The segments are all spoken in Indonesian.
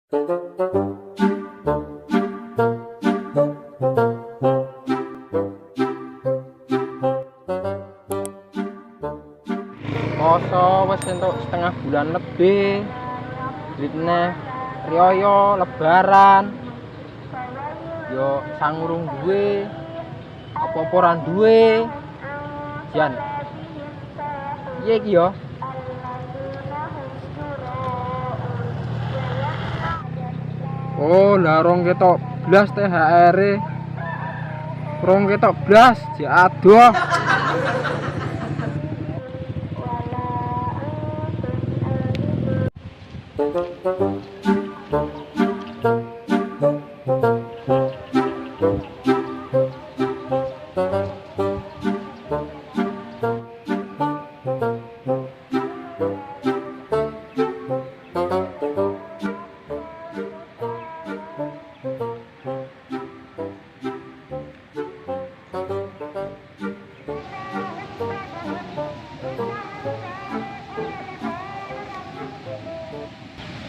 Masa wis entuk setengah bulan lebih. Duitne riyo lebaran. Yo sangurung duwe. Apa-apa ora duwe. Jan. Piye iki yo? Oh, lah rong ketok blas THR-e. Rong ketok blas, jek adoh.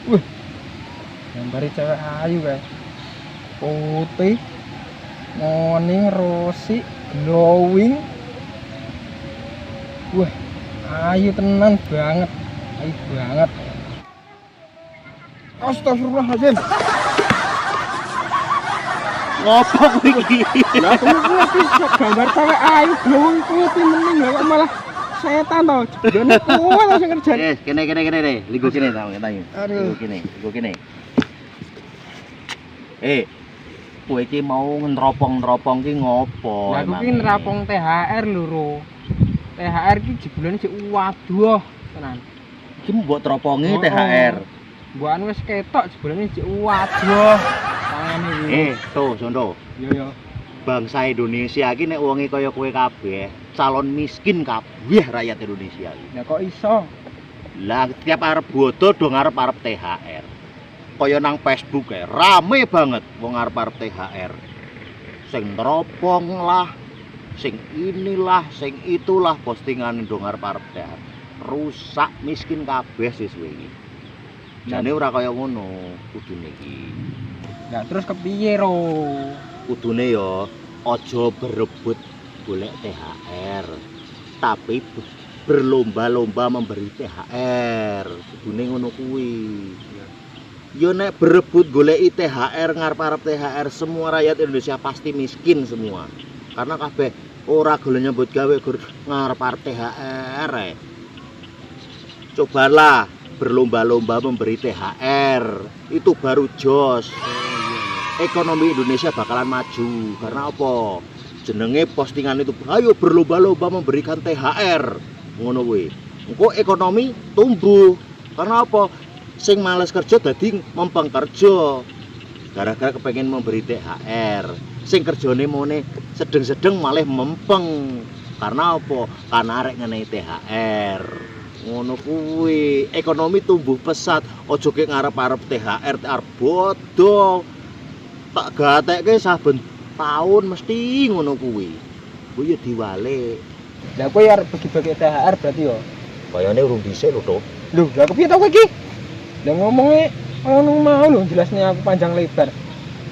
Wih, gambare cewek ayu kae. Putih, morning, rosy, glowing. Wah, ayu tenan banget. Ayu banget. Astagfirullahaladzim. Ngopo kuwi iki? Lah kuwi gambar cewek ayu glowing putih mending kok malah setan to. Jebone kuwi langsung kerjaan. Kene. Ligo kene ta tanya. Aduh. Ligo kene. Kowe iki mau ngeropong-neropong ki ngopo? Lah aku ki nerapong THR lho, Ro. THR ki jebulane sik waduh tenan. Iki mbok teropongi THR. Mbukan wis ketok jebulane sik waduh. Tangane iki. Tuh, Sondo. Yo. Bangsa Indonesia iki nek wonge kaya kowe kabeh, calon miskin kabeh rakyat Indonesia iki. Lah kok iso? Lah tiap arep bodo do ngarep-arep THR. Kaya nang Facebook kae rame banget wong arep-arep THR. Sing neropong lah, sing inilah, sing itulah postingan do ngarep-arep THR. Rusak miskin kabeh siswe iki. Jane ora kaya ngono kudune iki. Lah terus kepiye, Ro? Kudune ya aja berebut golek THR, tapi berlomba-lomba memberi THR. Kudune ngono kuwi. Yo nek berebut goleki THR ngarep-arep THR, semua rakyat Indonesia pasti miskin semua. Karena kabeh ora gelem nyambut gawe gur ngarep-arep THR. Cobalah berlomba-lomba memberi THR. Itu baru jos. Ekonomi Indonesia bakalan maju. Karena apa? Jenenge postingan itu, ayo berlomba-lomba memberikan THR. Ngono kuwi. Engko ekonomi tumbuh. Karena apa? Sing males kerja dadi mempeng kerja. Gara-gara kepengen memberi THR. Sing kerjane mone sedeng-sedeng malah mempeng. Karena apa? Karena arek ngenai THR. Ngono kuwi. Ekonomi tumbuh pesat. Aja ki ngarep-arep THR bodho. Tak gatekke saben tahun mesti ngono kuwi. Kuwi ya diwalik. Lah kowe arep bagi-bagi THR berarti yo. Kayane urung dhisik lho, Tok. Lho, lah kepiye to kowe iki? Lah ngomongnya ngono mau lho jelasnya aku panjang lebar.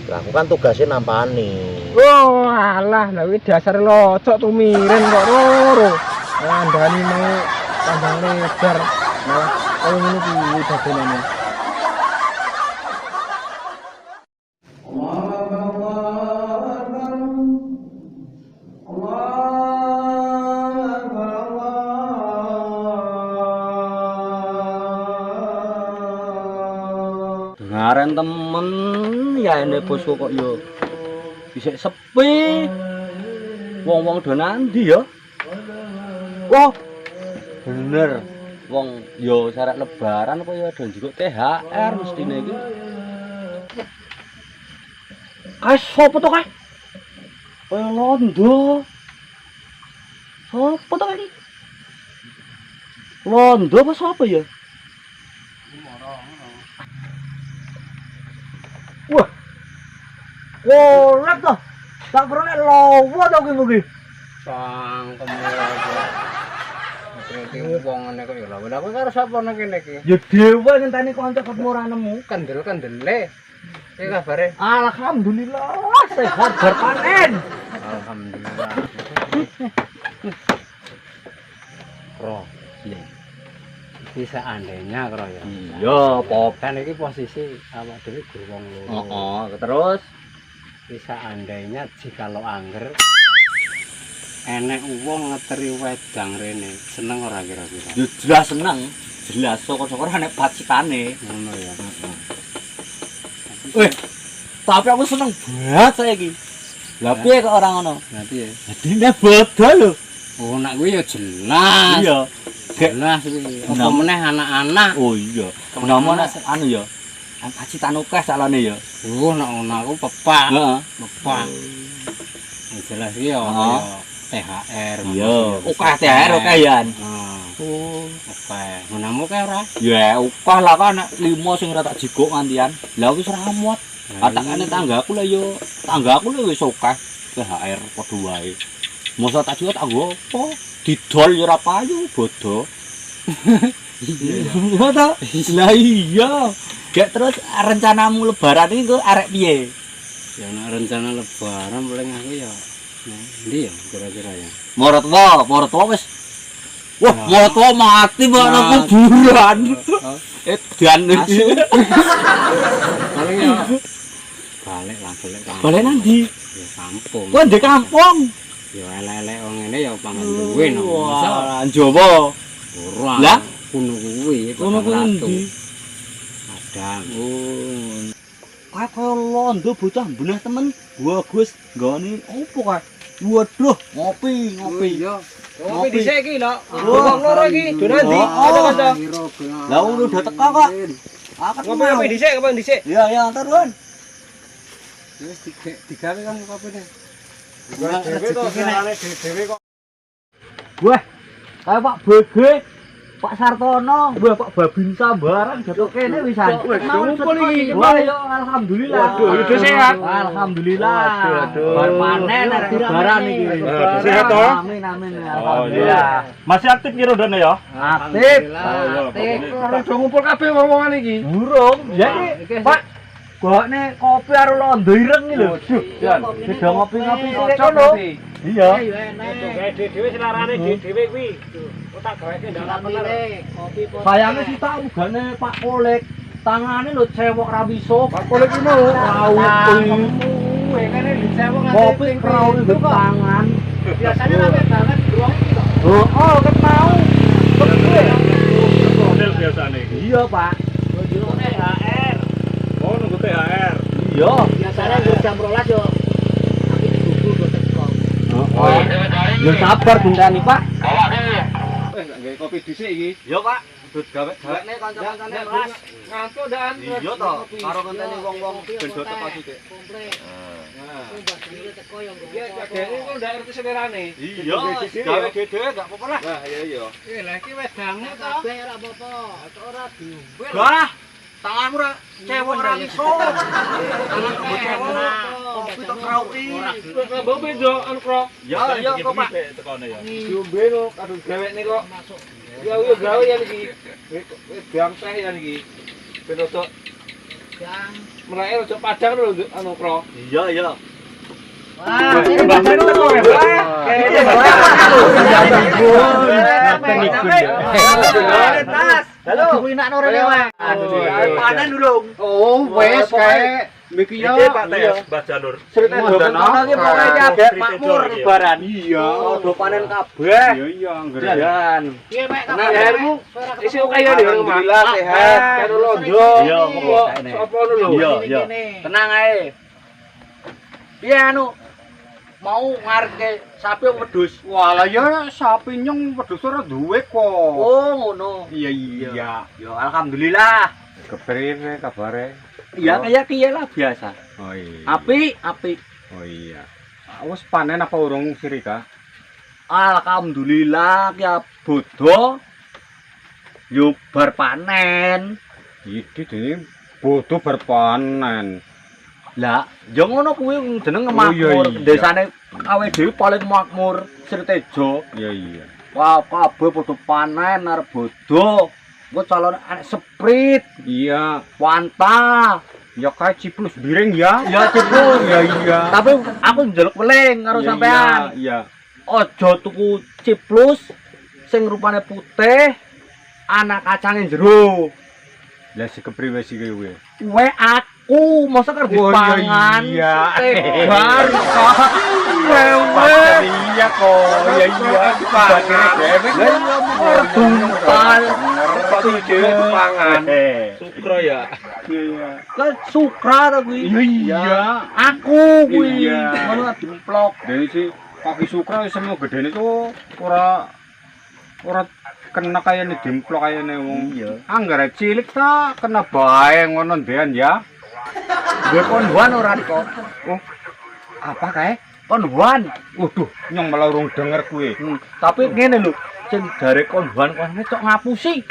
Lah aku kan tugasnya nampani. Oh, alah, lah kuwi dasar locok tumiren kok loro. Ngandani mau panjang lebar. Malah koyo ngene kuwi dadene. Ngaren temen ya ini bosku kok yo bisa sepi. Wong-wong do nandi ya. Wah, bener. Wong yo syarat lebaran kok yo do juga THR mestine iki. Kae sopo to kae? Kaya londo. Sopo to kae iki? Londo apa sapa ya? Wah, kolak toh, tak pernah lowo toh kuwi. Cangkemmu aja. Kreti wong ngene kok ya lha. Lah kowe karo sapa nang kene iki? Ya dhewe ngenteni kanca ketemu ora nemu. Kendel-kendele. Iki kabare? Alhamdulillah sehat bar panen. Alhamdulillah. Kro. Iya. Iki seandainya kro ya. Iya, pop. Kan iki posisi awak dhewe guru wong loro. Heeh, terus Iki seandainya jikalau angger enek wong ngeteri wedang rene, seneng ora kira-kira? yo jelas seneng. Jelas syukur-syukur nek pacikane. Ngono ya. Tapi aku seneng banget saiki. Lah piye kok ora ngono? Berarti ya. Dadi nek bodho lho. Oh, nak kuwi ya jelas. Iya. Jelas iki. Apa Nah. meneh anak-anak. Oh iya. Nomo nek anu ya. Pacitan akeh salane ya. Oh, nak ngono aku pepak. Heeh. Pepak. Ya jelas iki ya Heeh. THR. Iya, akeh THR akehan. Nah, Oh, oke. Menamu kae ora? ya akeh lah kan nek 5 sing ora tak jigok ngantian. Lah wis ora muat. Atakane tanggaku lah yo, tanggaku lho wis akeh THR padha wae. Mosok tak jigok tak nggo apa? Didol yo ora payu bodho. Iya ta? Lah iya. Gek terus rencanamu lebaran iki kok arek piye? Ya nak rencana lebaran paling aku ya. Nah, ndi ya kira-kira ya. Morotwo wis. Wah, Nah. morotwo mati mbok nang kuburan. Dan iki. Paling ya balik kampung. Balik nang ndi? Ya kampung. Kok ndek kampung? Ya elek-elek wong ngene ya pangan duwe no. Masa Wah, Jawa. ora. Lah? Kuno kuwi. Kono kuwi ndi? Kadang. Oh. Kayak kaya londo bocah belah temen. Bagus. Nggone opo kae? Waduh, ngopi. Iya. Ngopi dhisik iki lho. Wong loro iki, dolan ndi? Kanca-kanca. Lah udah teko kok. Akad Ngopi dhisik, kapan dhisik? Iya, ya antar Lun. Wis digawe kan kopine. Dhewe kok. Wah, kayak Pak BG, Pak Sartono, wah Pak Babinsa barang jatuh kene wisan. Mau ngumpul iki, Wah, yo alhamdulillah. Waduh, hidup sehat. Alhamdulillah. Waduh. Bar panen arek lebaran iki. Sehat, toh? Amin amin. Alhamdulillah. Masih aktif ki rodone ya? Aktif. Aktif. Ora do ngumpul kabeh wong-wongan iki. Burung. Ya iki, Pak. Gokne kopi karo londo ireng iki lho. Jan. Beda ngopi-ngopi sik kono. Iya. Dhewe selarane dhewe kuwi. Kok tak gaweke ndak bener. Sayange sih tak ugane Pak Kolek. Tangane lho cewek ra bisa. Pak Kolek iki mau raut. Kene dicewok Kopi raut di tangan. Biasanya rame banget ruang iki kok. Oh, kan mau. Model biasane iki. Iya, Pak. Bojone HR. Oh, nunggu THR. Iya. Biasanya jam 12 yo. Tapi dibubur kok teko. Oh. Ya sabar bundani, Pak. Gawe kopi dhisik iki. Iya, Pak. Dut gawe-gawene kanca-kancane Mas. Ngantuk dan. Iya to, karo ngenteni wong-wong ben do teko sithik. Ya jagene kok ndak ngerti selerane. Iya, gawe dhewe gak apa-apa lah. Lah, iya. Lah iki wedangmu to. Kabeh ora apa-apa. Ora diombe. Lah, tanganmu ra cewek ra iso. Tangan kebo cewek. Kopi tok krauti. Mbok beda anu kro. Ya, iya kok, Pak. Tekone ya. Diombe no kadung gawekne kok. Ya yo gawe ya iki. Biang teh ya iki. Ben ojo yang mulai ojo padang lho anu kro. Iya, iya. Wah, Mbak Ben teko ya, Mbak? Halo, kuwi nak nore wae. Panen durung. Oh, wes kae miki yo. Iki Pak Tes, Mbak Janur. Cerita dono iki pokoke kabeh makmur lebaran. Iya. Do panen kabeh. iya Dan Piye mek Tenang, kabarmu? Isi kaya di rumah. Alhamdulillah sehat. Karo londo. Iya, Kok sapa ngono lho? Iya, iya. Tenang ae. Piye anu? Mau ngarepke sapi wedhus. Walah ya sapi nyong wedhus ora duwe kok. Oh, ngono. Iya. Yo alhamdulillah. Kepriwe kabare? Ya kayak piye lah biasa. Oh iya. Apik. Oh iya. Wis panen apa urung Sirika? Alhamdulillah ya bodho. Yo bar panen. Iki dene bodo berpanen. Lah, yo ngono kuwi jeneng Oh, makmur. iya. Desane awe dhewe paling makmur Sritejo. Iya. Wah, kabeh padha panen arep bodo. Engko calon anek Sprite, Iya. Fanta. Ya kae ciplus biring ya. Ya cukup. Iya iya. Tapi aku njaluk weling karo sampean. Iya. Aja tuku ciplus sing rupane putih, ana kacange jero. Lah si kepriwe sih kowe? Kowe aku masa kerja Oh, iya, pangan. iya. Tegar kok. Wewe. Iya kok. Iya iya. Bakire dhewe. Lah iya ora buntal. Sepatu dhewe pangan. Eh. Sukro ya. Iya. Lah sukra ta kuwi. Iya. Aku kuwi. Iya. Ngono dimplok. Dari si kaki sukra semua gedene tuh ora kena kayane dimplok kayane wong. Iya. Anggere cilik ta kena bae ngono ndean ya. Gue konduan ora kok. Oh. Apa kae? Konduan. Waduh, nyong malah urung denger kuwi. Tapi ngene lho, sing jare konduan kene cok ngapusi.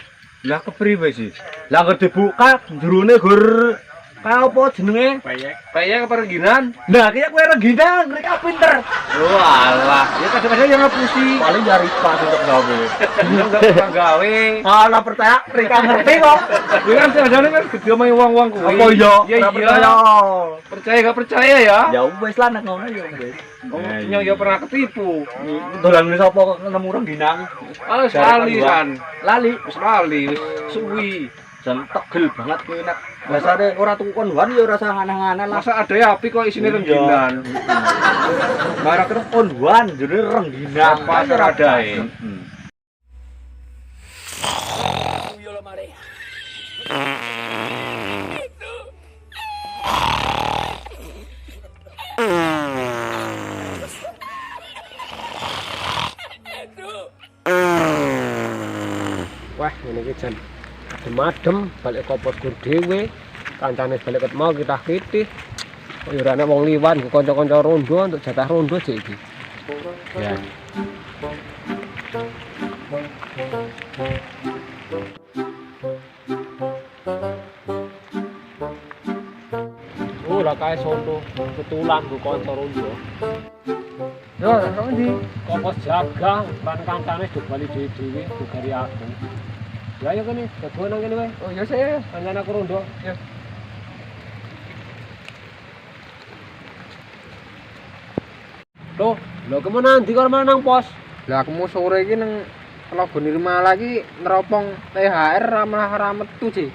Lah kepriwe sih? Lah ngerti dibuka jerone gur kaya apa jenenge? Payek apa rengginan? Nah, kaya kowe rengginang, mereka pinter. Oh alah, ya kadang-kadang yang ngapusi. Paling dari pas untuk gawe. Enggak pernah gawe. Ala percaya, mereka ngerti kok. Gue kan kadang-kadang kan gede main uang-uang kuwi. Apa iya? Iya Ora iya. percaya. Percaya gak percaya ya? Ya wis lah nek ngono ya wis. Yang ya pernah ketipu. Dolan wis apa kok nemu rengginang? Ah sekali kan. Lali. Wis lali, wis suwi. Jan tegel banget kuwi nek biasane ora tuku konduan ya ora usah aneh-aneh lah. Masa ada ya api kok isine rengginan. Bara kena konduan jenenge rengginang. Apa seradae? Wah, ini ki jan adem-adem balik kompos gur dhewe. Kancane balik ket mau kita kitih. Kok ya ora ana wong liwan kanca-kanca rondo untuk jatah rondo sik iki. Ya. Oh, lah kae sono ketulan ku kanca rondo. Yo, kok ndi? Kompos jaga, lan kancane do bali dhewe-dhewe dugari aku. Ya ayo kene, jago nang kene wae. Oh, ya sih, kancane aku rondo. Ya. Loh, lho kemana nanti karo nang pos? Lah aku mau sore iki nang Telaga Nirmala lagi neropong THR ra metu sih.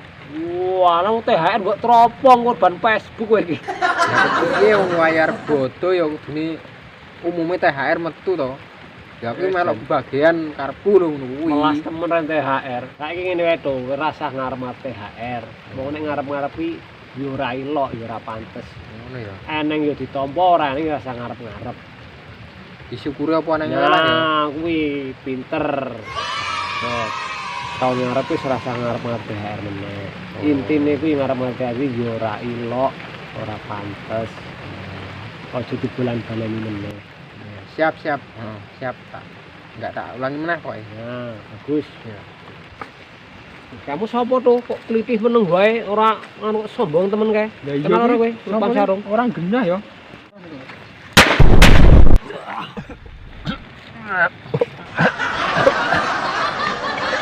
Wah, nang THR mbok teropong korban Facebook kowe iki. Piye wong wayar bodo ya kudune umume THR metu to. Ya aku melok bagian karepku lho ngono kuwi. Melas temen ren THR. Saiki ngene wae to, rasah ngarep THR. Wong nek ngarep-ngarepi yo ora ilok, yo ora pantes. Ngono ya. Eneng yo ditampa ora ning rasah ngarep-ngarep. Disyukuri apa nang ngalah ya. Nah, kuwi pinter. Nah, tahun ngarep wis rasa ngarep-ngarep THR meneh. Intine kuwi ngarep-ngarep THR yo ora ilok, ora pantes. Aja dibulan-balani meneh. Siap. Siap tak. Enggak tak ulangi meneh kok. Nah, bagus. Ya. Kamu sapa to? Kok klitih meneng wae ora anu sombong temen kae. Kenal ora kowe? Lupang sarung. Orang genah ya.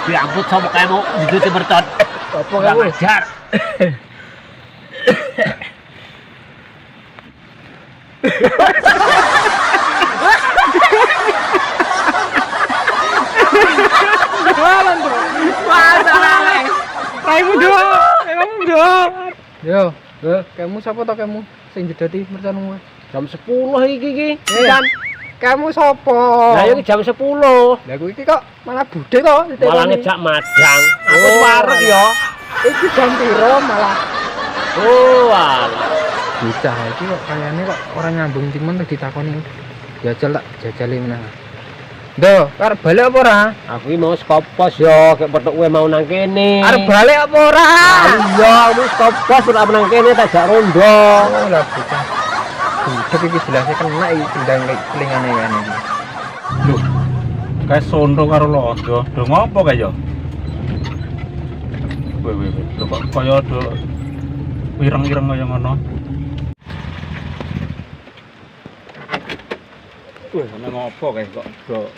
Diambut sama kamu itu bertot. Apa kae kowe? Jar. Yo, kamu sapa to kamu sing jedoti mercanmu? Jam 10 iki. Kan kamu sapa? Lah iki jam 10. Lah kuwi iki kok malah budhe to. Malah ngejak madang. Aku wareg ya. Iki jam piro malah Oh, alah. bocah iki kok kayane kok ora nyambung timun tuh ditakoni. Jajal tak jajali meneh. Ndo, arep balik apa ora? Aku iki mau skop pos yo, kek petuk kowe mau nang kene. Arep balik apa ora? Iya, aku skop pos ora nang kene tak jak rondo. Oh lah bocah. Budak iki jelas kena iki sendang kelingane ya iki. Lho, kae sondo karo londo. Do ngopo kae yo? Weh. Lho kok kaya do ireng-ireng kaya ngono. Weh, ana ngopo kae kok do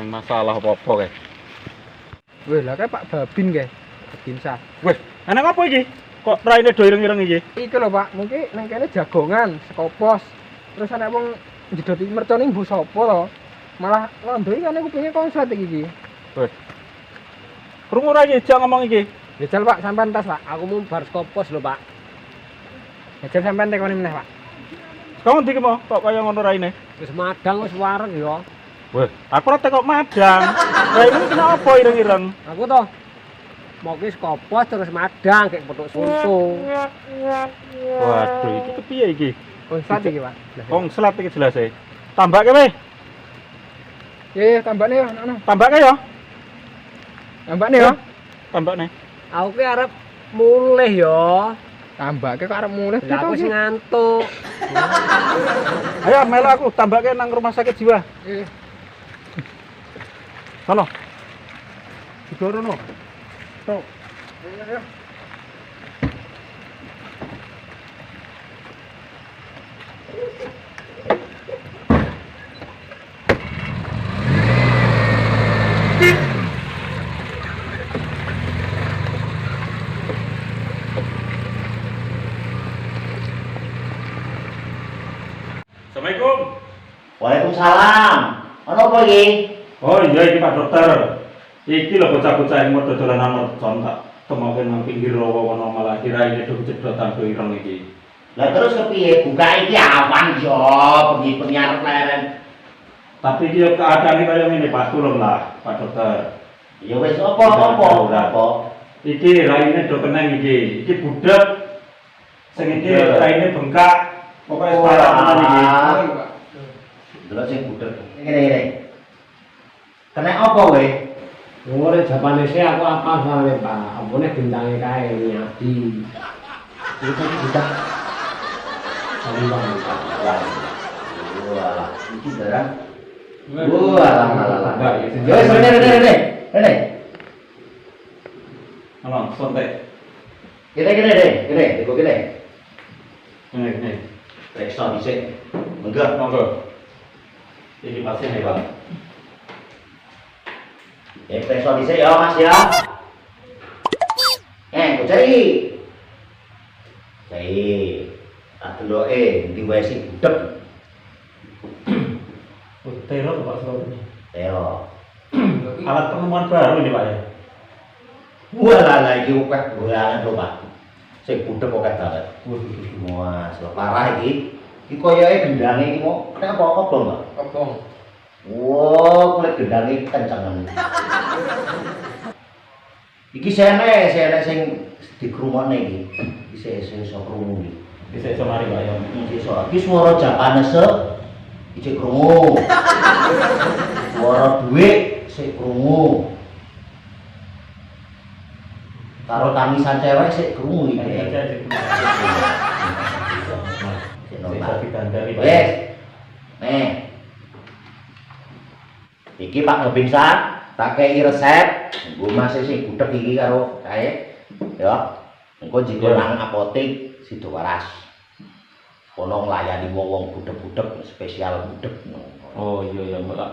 masalah apa-apa kae. Wih, lah kayak Pak Babin kayak. Babin Sah. Wes, enak apa iki? Kok raine do ireng-ireng iki? Iki lho Pak, mungkin nang kene jagongan, sekopos. Terus ana wong njedoti mercone mbuh sapa to? Malah londoi kan kupinge konslet iki. Wes. Krungu ra iki jang ngomong iki. Jajal Pak, sampean tas Pak. Aku mau bar skopos lho, Pak. Jajal sampean tekoni meneh Pak. Kok ndi ki mau? Kok kaya ngono raine? Wis madang wis wareg ya. Wes, aku ora tekok madang. Raine kenapa ireng-ireng? Aku toh mau ki skopos terus madang kayak petuk susu. Waduh, iki kepiye iki? Konslet iki Pak. Konslet iki jelas e. Tambahke weh. Ya, tambahne ya, ana. Tambahke ya. Tambahne ya. Tambahne. Aku ki arep mulih ya. Tambahke kok arep mulih Lah aku wis ngantuk. Ayo melu aku tambahke nang rumah sakit jiwa. Eh, Sono. Digorono. Tok. Assalamualaikum. Waalaikumsalam. Ono apa iki? Oh iya iki Pak Dokter. Iki lho bocah-bocah yang mau dolanan mercon tak temoke nang pinggir rawa ono malah kiraine do cedotan do ireng iki. Lah terus kepiye? Buka iki awan yo, bengi-bengi arep leren. Tapi iki yo keadaane kaya ngene Pak, tulung lah Pak Dokter. Ya wis apa? Iki raine do keneng iki. Iki budek. Sing iki raine bengkak. Pokoke parah tenan iki. Delok sing budek. Ngene. Kena apa kowe? Ngore Japanese aku apa soalnya Pak. Ampune bintangnya kae nyadi. Iki budek. Sambang Pak. Wah, iki barang. Wah, yo wis rene. Ono sontek. Kene, iku kene. Ngene. Reksa dhisik. Enggak. Monggo. Iki pasien ya, Pak. Reksa dhisik ya, Mas ya. Cari. Tak deloke ndi wae sing budek. Teror Pak Sono. Teo. Alat penemuan baru ini Pak ya. Wah, iki akeh bolangan lho, Pak. Sing budek akeh banget. Wah, parah iki. Iki koyoke gendange iki mau kenapa obong, Pak? Obong. Wah, kulit gendange kencengen. Iki sene sing dikrumone iki. Iki iso krungu iki. Bisa iso mari Pak ya. Iki swara Japanese iki krungu. Swara dhuwit sik krungu. Karo tangisan cewek sik krungu iki. Wes. Nih. Iki Pak Nobinsa, tak kei resep. Nggo masih sing budhek iki karo kae. Ya. Engko jiko nang apotek Sido Waras. Kono nglayani wong-wong budhek-budhek spesial budhek. Oh iya ya Mbak.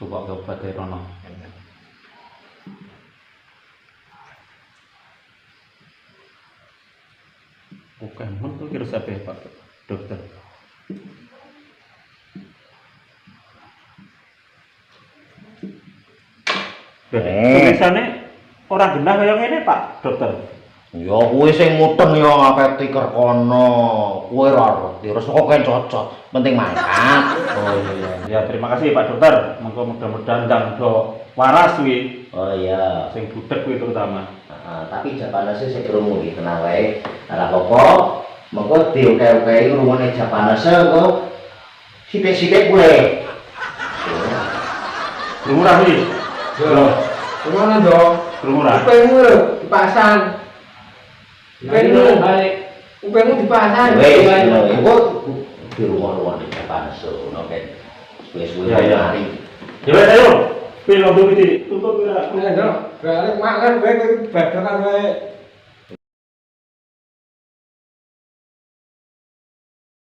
Tukok obat e rono. Oke, men tuh kira siapa ya Pak Dokter? Tulisannya orang genah kaya ngene Pak Dokter. Ya kuwi sing muteng ya ngapet tiker kono. Kuwi ora ngerti, terus kok kan cocok. Penting mangkat. Oh iya. Ya terima kasih Pak Dokter. Monggo mudah-mudahan ndang do waras kuwi. Oh iya. Sing budhek kuwi terutama. Tapi Japanese sing krungu iki tenang wae. Ora apa-apa. Mengko dioke-oke rungone Japanese engko sithik-sithik kuwi. Krungu ra kuwi? Yo. Ngono dong. Krungu ra? Upengmu lho dipasang. Upengmu balik. Upengmu dipasang. Wes, engko di rumah-rumah Japanese ngono kan. Suwe-suwe mari. Ya wes ayo. Pil ondo iki tutup ora. Nek balik makan kowe badokan wae.